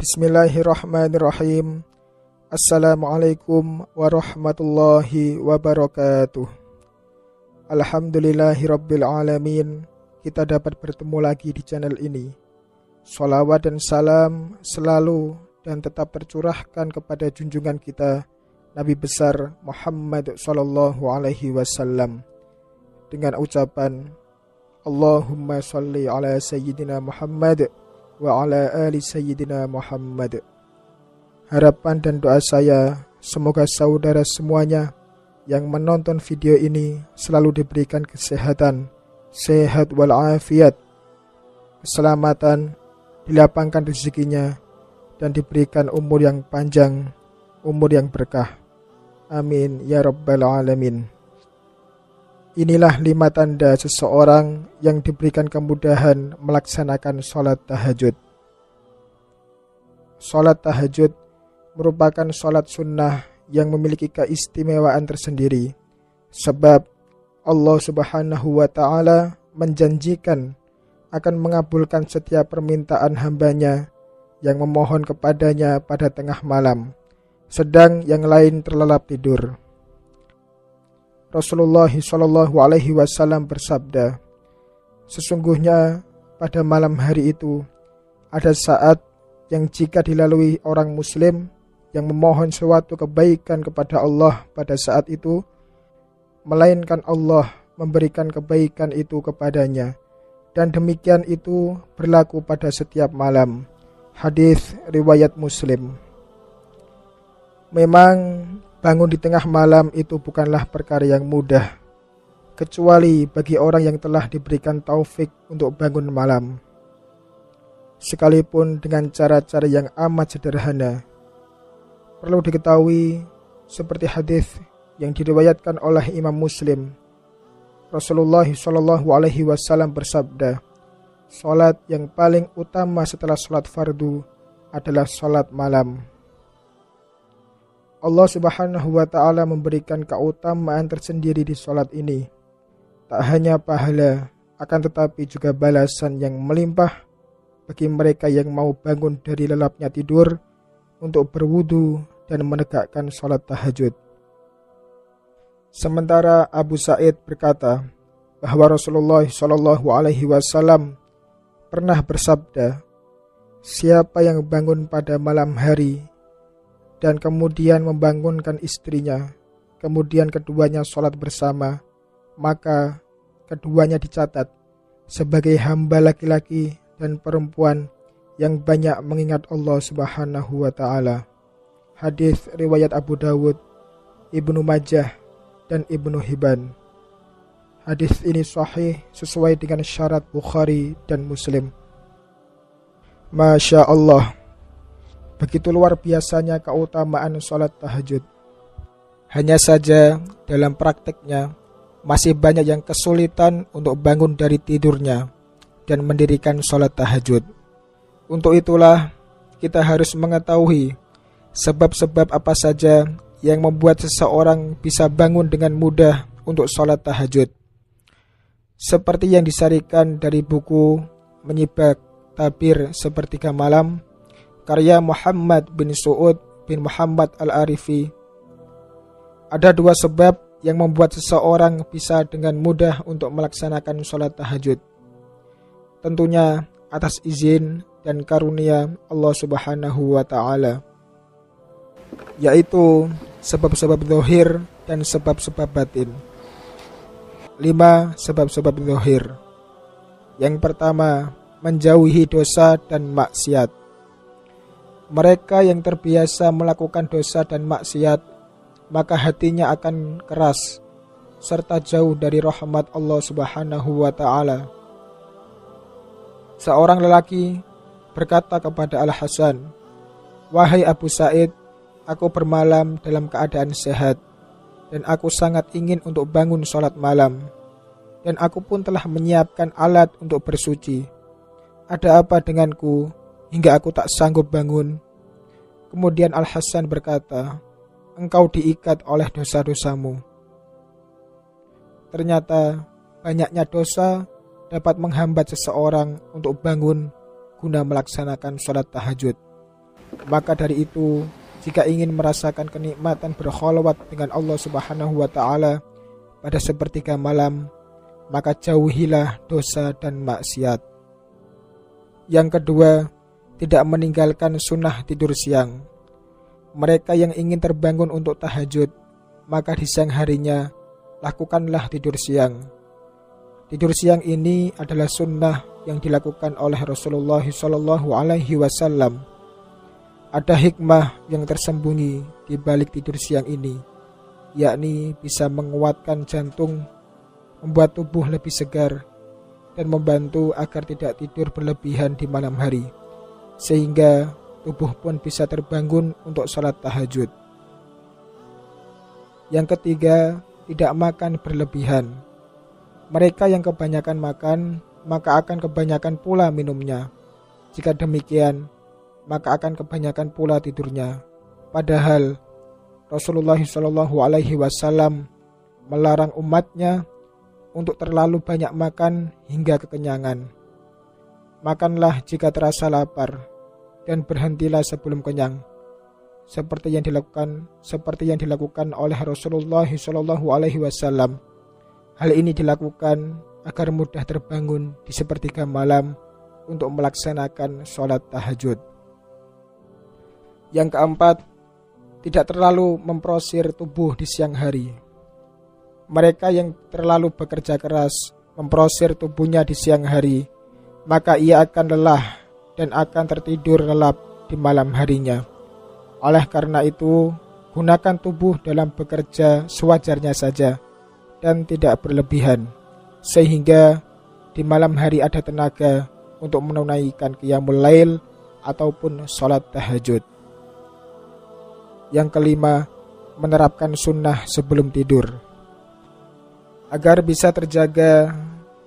Bismillahirrahmanirrahim. Assalamualaikum warahmatullahi wabarakatuh. Alhamdulillahirabbil alamin. Kita dapat bertemu lagi di channel ini. Shalawat dan salam selalu dan tetap tercurahkan kepada junjungan kita Nabi besar Muhammad sallallahu alaihi wasallam dengan ucapan Allahumma shalli ala sayyidina Muhammad wa ala ali sayyidina Muhammad. Harapan dan doa saya semoga saudara semuanya yang menonton video ini selalu diberikan kesehatan, sehat walafiat, keselamatan, dilapangkan rezekinya, dan diberikan umur yang panjang, umur yang berkah. Amin ya rabbal alamin. Inilah 5 tanda seseorang yang diberikan kemudahan melaksanakan sholat tahajud. Sholat tahajud merupakan sholat sunnah yang memiliki keistimewaan tersendiri. Sebab Allah subhanahu wa ta'ala menjanjikan akan mengabulkan setiap permintaan hambanya yang memohon kepadanya pada tengah malam, sedang yang lain terlelap tidur. Rasulullah Shallallahu Alaihi Wasallam bersabda, sesungguhnya pada malam hari itu ada saat yang jika dilalui orang muslim yang memohon suatu kebaikan kepada Allah pada saat itu, melainkan Allah memberikan kebaikan itu kepadanya, dan demikian itu berlaku pada setiap malam. Hadis riwayat Muslim. Memang bangun di tengah malam itu bukanlah perkara yang mudah, kecuali bagi orang yang telah diberikan taufik untuk bangun malam, sekalipun dengan cara-cara yang amat sederhana. Perlu diketahui, seperti hadis yang diriwayatkan oleh Imam Muslim, Rasulullah Shallallahu Alaihi Wasallam bersabda, salat yang paling utama setelah salat fardu adalah salat malam. Allah subhanahu wa ta'ala memberikan keutamaan tersendiri di sholat ini. Tak hanya pahala, akan tetapi juga balasan yang melimpah bagi mereka yang mau bangun dari lelapnya tidur untuk berwudu dan menegakkan sholat tahajud. Sementara Abu Sa'id berkata bahwa Rasulullah Shallallahu Alaihi Wasallam pernah bersabda, siapa yang bangun pada malam hari dan kemudian membangunkan istrinya, kemudian keduanya sholat bersama, maka keduanya dicatat sebagai hamba laki-laki dan perempuan yang banyak mengingat Allah subhanahu wa ta'ala. Hadis riwayat Abu Dawud, Ibnu Majah, dan Ibnu Hibban. Hadis ini sahih sesuai dengan syarat Bukhari dan Muslim. Masya Allah, begitu luar biasanya keutamaan sholat tahajud. Hanya saja dalam prakteknya masih banyak yang kesulitan untuk bangun dari tidurnya dan mendirikan sholat tahajud. Untuk itulah kita harus mengetahui sebab-sebab apa saja yang membuat seseorang bisa bangun dengan mudah untuk sholat tahajud. Seperti yang disarikan dari buku Menyibak Tabir Sepertiga Malam karya Muhammad bin Su'ud bin Muhammad Al-Arifi. Ada 2 sebab yang membuat seseorang bisa dengan mudah untuk melaksanakan sholat tahajud. Tentunya atas izin dan karunia Allah subhanahu wa ta'ala, yaitu sebab-sebab zahir dan sebab-sebab batin. 5 sebab-sebab zahir. Yang pertama, menjauhi dosa dan maksiat. Mereka yang terbiasa melakukan dosa dan maksiat, maka hatinya akan keras serta jauh dari rahmat Allah subhanahu wa ta'ala. Seorang lelaki berkata kepada Al-Hasan, wahai Abu Sa'id, aku bermalam dalam keadaan sehat, dan aku sangat ingin untuk bangun sholat malam, dan aku pun telah menyiapkan alat untuk bersuci. Ada apa denganku hingga aku tak sanggup bangun? Kemudian Al-Hasan berkata, engkau diikat oleh dosa-dosamu. Ternyata banyaknya dosa dapat menghambat seseorang untuk bangun guna melaksanakan sholat tahajud. Maka dari itu, jika ingin merasakan kenikmatan berkholwat dengan Allah Subhanahu wa Ta'ala pada sepertiga malam, maka jauhilah dosa dan maksiat. Yang kedua, tidak meninggalkan sunnah tidur siang. Mereka yang ingin terbangun untuk tahajud, maka di siang harinya lakukanlah tidur siang. Tidur siang ini adalah sunnah yang dilakukan oleh Rasulullah SAW. Ada hikmah yang tersembunyi di balik tidur siang ini, yakni bisa menguatkan jantung, membuat tubuh lebih segar, dan membantu agar tidak tidur berlebihan di malam hari, sehingga tubuh pun bisa terbangun untuk sholat tahajud. Yang ketiga, tidak makan berlebihan. Mereka yang kebanyakan makan, maka akan kebanyakan pula minumnya. Jika demikian, maka akan kebanyakan pula tidurnya. Padahal Rasulullah SAW melarang umatnya untuk terlalu banyak makan hingga kekenyangan. Makanlah jika terasa lapar, dan berhentilah sebelum kenyang, seperti yang dilakukan oleh Rasulullah SAW. Hal ini dilakukan agar mudah terbangun di sepertiga malam untuk melaksanakan sholat tahajud. Yang keempat, tidak terlalu memprosir tubuh di siang hari. Mereka yang terlalu bekerja keras memprosir tubuhnya di siang hari, maka ia akan lelah dan akan tertidur lelap di malam harinya. Oleh karena itu, gunakan tubuh dalam bekerja sewajarnya saja dan tidak berlebihan, sehingga di malam hari ada tenaga untuk menunaikan qiyamul lail ataupun sholat tahajud. Yang kelima, menerapkan sunnah sebelum tidur. Agar bisa terjaga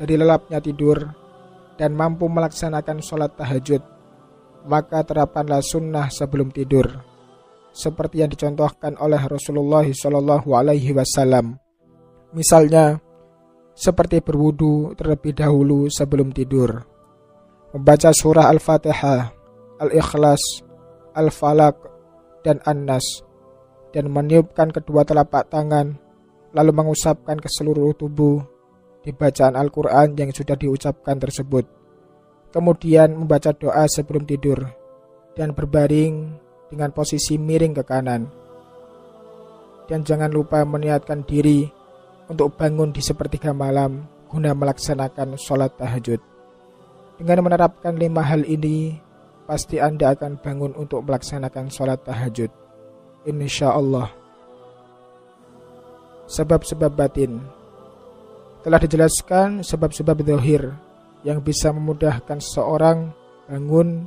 dari lelapnya tidur dan mampu melaksanakan sholat tahajud, maka terapkanlah sunnah sebelum tidur, seperti yang dicontohkan oleh Rasulullah SAW. Misalnya, seperti berwudu terlebih dahulu sebelum tidur, membaca surah Al-Fatihah, Al-Ikhlas, Al-Falaq, dan An-Nas, dan meniupkan kedua telapak tangan, lalu mengusapkan ke seluruh tubuh di bacaan Al-Quran yang sudah diucapkan tersebut. Kemudian membaca doa sebelum tidur, dan berbaring dengan posisi miring ke kanan. Dan jangan lupa meniatkan diri untuk bangun di sepertiga malam guna melaksanakan sholat tahajud. Dengan menerapkan 5 hal ini, pasti Anda akan bangun untuk melaksanakan sholat tahajud, insya Allah. Sebab-sebab batin. Telah dijelaskan sebab-sebab zahir yang bisa memudahkan seseorang bangun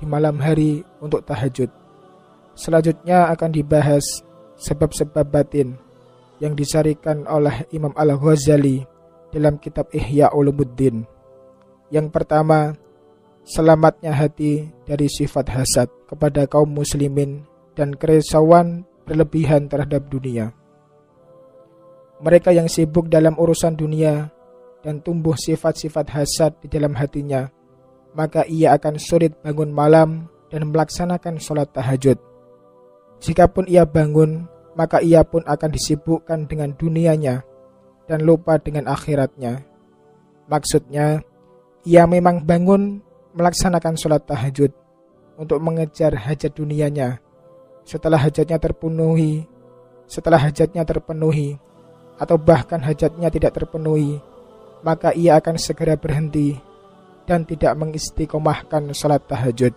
di malam hari untuk tahajud. Selanjutnya akan dibahas sebab-sebab batin yang disarikan oleh Imam Al-Ghazali dalam kitab Ihya Ulumuddin. Yang pertama, selamatnya hati dari sifat hasad kepada kaum muslimin dan kerisauan berlebihan terhadap dunia. Mereka yang sibuk dalam urusan dunia dan tumbuh sifat-sifat hasad di dalam hatinya, maka ia akan sulit bangun malam dan melaksanakan sholat tahajud. Jikapun ia bangun, maka ia pun akan disibukkan dengan dunianya dan lupa dengan akhiratnya. Maksudnya, ia memang bangun melaksanakan sholat tahajud untuk mengejar hajat dunianya. Setelah hajatnya terpenuhi, atau bahkan hajatnya tidak terpenuhi, maka ia akan segera berhenti dan tidak mengistiqomahkan sholat tahajud.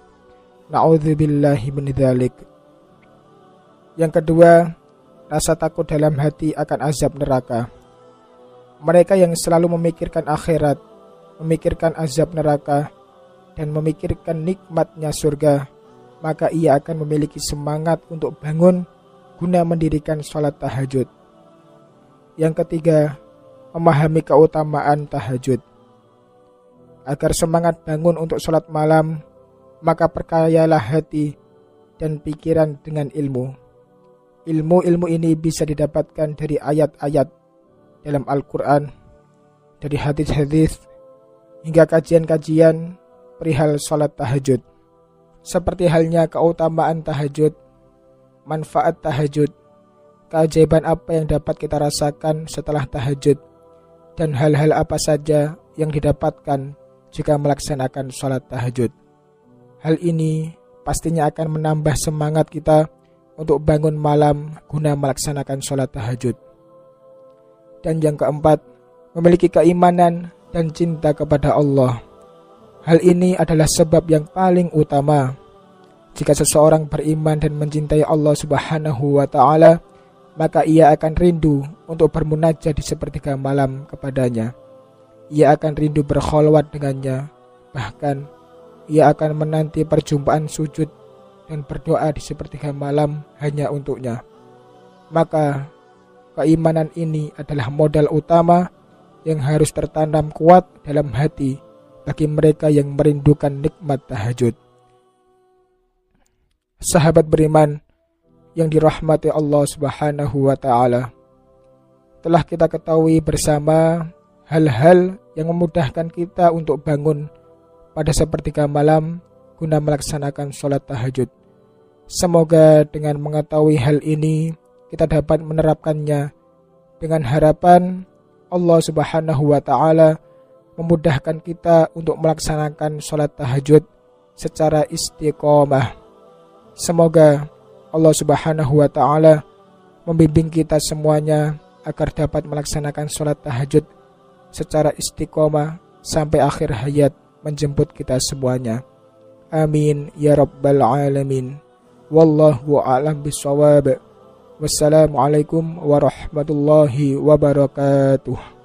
Na'udzubillahi min dzalik. Yang kedua, rasa takut dalam hati akan azab neraka. Mereka yang selalu memikirkan akhirat, memikirkan azab neraka, dan memikirkan nikmatnya surga, maka ia akan memiliki semangat untuk bangun guna mendirikan sholat tahajud. Yang ketiga, memahami keutamaan tahajud. Agar semangat bangun untuk sholat malam, maka perkayalah hati dan pikiran dengan ilmu. Ilmu-ilmu ini bisa didapatkan dari ayat-ayat dalam Al-Quran, dari hadis-hadis, hingga kajian-kajian perihal sholat tahajud. seperti halnya keutamaan tahajud, manfaat tahajud, keajaiban apa yang dapat kita rasakan setelah tahajud, dan hal-hal apa saja yang didapatkan jika melaksanakan sholat tahajud. Hal ini pastinya akan menambah semangat kita untuk bangun malam guna melaksanakan sholat tahajud. Dan yang keempat, memiliki keimanan dan cinta kepada Allah. Hal ini adalah sebab yang paling utama. Jika seseorang beriman dan mencintai Allah Subhanahu wa Ta'ala, maka ia akan rindu untuk bermunajat di sepertiga malam kepadanya. Ia akan rindu berkholwat dengannya. Bahkan, ia akan menanti perjumpaan sujud dan berdoa di sepertiga malam hanya untuknya. Maka, keimanan ini adalah modal utama yang harus tertanam kuat dalam hati bagi mereka yang merindukan nikmat tahajud. Sahabat beriman yang dirahmati Allah Subhanahu wa Ta'ala, telah kita ketahui bersama hal-hal yang memudahkan kita untuk bangun pada sepertiga malam guna melaksanakan sholat tahajud. Semoga dengan mengetahui hal ini kita dapat menerapkannya dengan harapan Allah Subhanahu wa Ta'ala memudahkan kita untuk melaksanakan sholat tahajud secara istiqomah. Semoga Allah Subhanahu wa Ta'ala membimbing kita semuanya agar dapat melaksanakan sholat tahajud secara istiqomah sampai akhir hayat menjemput kita semuanya. Amin ya rabbal alamin. Wallahu a'lam bishawab. Wassalamualaikum warahmatullahi wabarakatuh.